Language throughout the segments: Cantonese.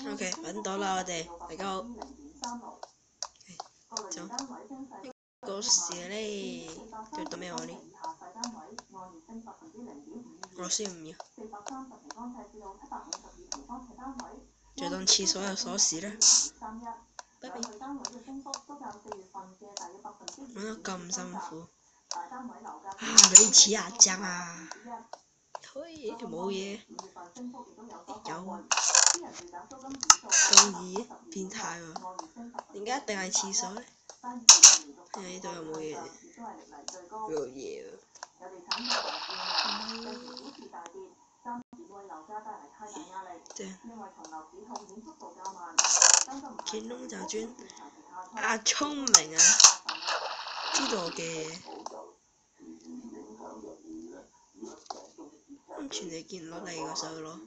OK， 揾到啦，我哋大家好。走，呢個事咧要讀咩話呢？我先唔要。就當廁所有鎖匙啦。拜拜。揾得咁辛苦。你似牙將啊！嘿，冇嘢。有。咁易？變態喎！點解一定係廁所呢？因為呢度又冇嘢。冇嘢喎。正。見窿就鑽。聰明啊！知道我嘅嘢。安全你見攞你個手攞。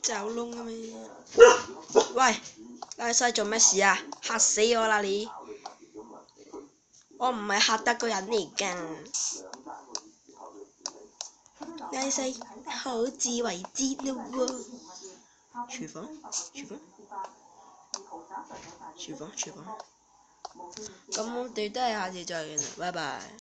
罩窿啊咩？喂，拉西做咩事啊？嚇死我啦你！我唔係嚇得個人嚟㗎。拉西好自為之咯喎。廚房。咁我哋都係下次再見啦，拜拜。